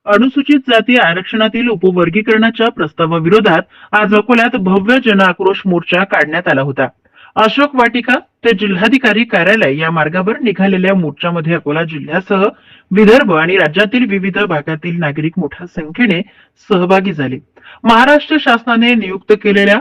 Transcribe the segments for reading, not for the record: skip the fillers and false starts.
अनुसूचित जाती आरक्षणातील उपवर्गीकरणाच्या प्रस्तावाविरोधात आज अकोल्यात भव्य जनआक्रोश मोर्चा काढण्यात आला होता। अशोक वाटिका ते जिल्हाधिकारी कार्यालय या मार्गावर निघालेल्या मोर्चामध्ये अकोला जिल्ह्यासह विदर्भ आणि राज्यातील विविध भागातील नागरिक मोठ्या संख्येने सहभागी झाले। महाराष्ट्र शासनाने नियुक्त केलेल्या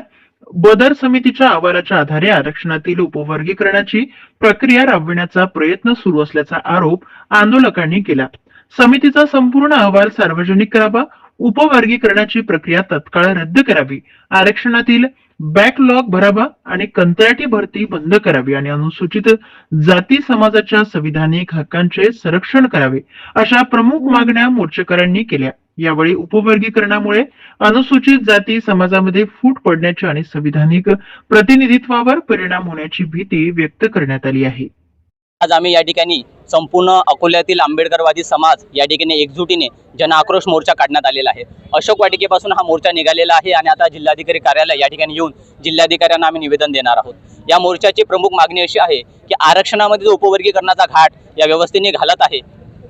बदर समितीच्या अहवालाच्या आधारे आरक्षणातील उपवर्गीकरणाची प्रक्रिया राबविण्याचा प्रयत्न सुरू असल्याचा आरोप आंदोलकांनी केला। समितीचा संपूर्ण अहवाल सार्वजनिक करावा, उपवर्गीकरणाची प्रक्रिया तत्काळ रद्द करावी, आरक्षणातील बॅकलॉग भरावा आणि कंत्राटी भरती बंद करावी आणि अनुसूचित जाती समाजाच्या संविधानिक हक्कांचे संरक्षण करावे, अशा प्रमुख मागण्या मोर्चेकऱ्यांनी केल्या। यावेळी उपवर्गीकरणामुळे अनुसूचित जाती समाजामध्ये फूट पडण्याची आणि संविधानिक प्रतिनिधित्वावर परिणाम होण्याची भीती व्यक्त करण्यात आली आहे। आज आम्ही या ठिकाणी संपूर्ण अकोल्यातील आंबेडकरवादी समाज या ठिकाणी एकजुटीने जनआक्रोश मोर्चा काढण्यात आलेला आहे। अशोक वाटिकेपासून हा मोर्चा निघालेला आहे आणि आता जिल्हाधिकारी कार्यालय या ठिकाणी येऊन जिल्हाधिकाऱ्यांना आम्ही निवेदन देणार आहोत। या मोर्चाची प्रमुख मागणी अशी आहे की आरक्षणामध्ये जो उपवर्गीकरणाचा घाट या व्यवस्थेने घालत आहे,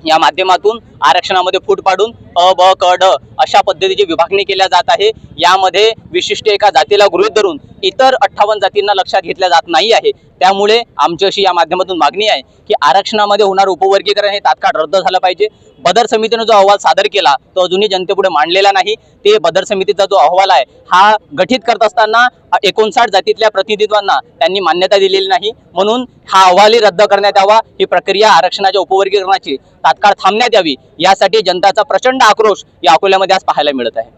या माध्यमातून आरक्षणामध्ये फूट पाडून अ ब क ड अशा पद्धतीची विभागणी केल्या जात आहे। यामध्ये विशिष्ट एका जातीला गृहीत धरून इतर 58 जातींना लक्षात घेतल्या जात नाही आहे। त्यामुळे आमची अशी या माध्यमातून मागणी आहे की आरक्षणामध्ये होणारे उपवर्गीकरण हे तात्काळ रद्द झालं पाहिजे। बदर समितीने जो अहवाल सादर केला तो अजूनही जनतेपुढे मांडलेला नाही। ते बदर समितीचा जो अहवाल आहे हा गठीत करत असताना 59 जातीतल्या प्रतिनिधित्वांना त्यांनी मान्यता दिलेली नाही, म्हणून हा अहवालही रद्द करण्यात यावा। ही प्रक्रिया आरक्षणाच्या उपवर्गीकरणाची तात्काळ थांबण्यात यावी, यासाठी जनताचा प्रचंड आक्रोश या अकोल्यामध्ये आज पाहायला मिळत आहे।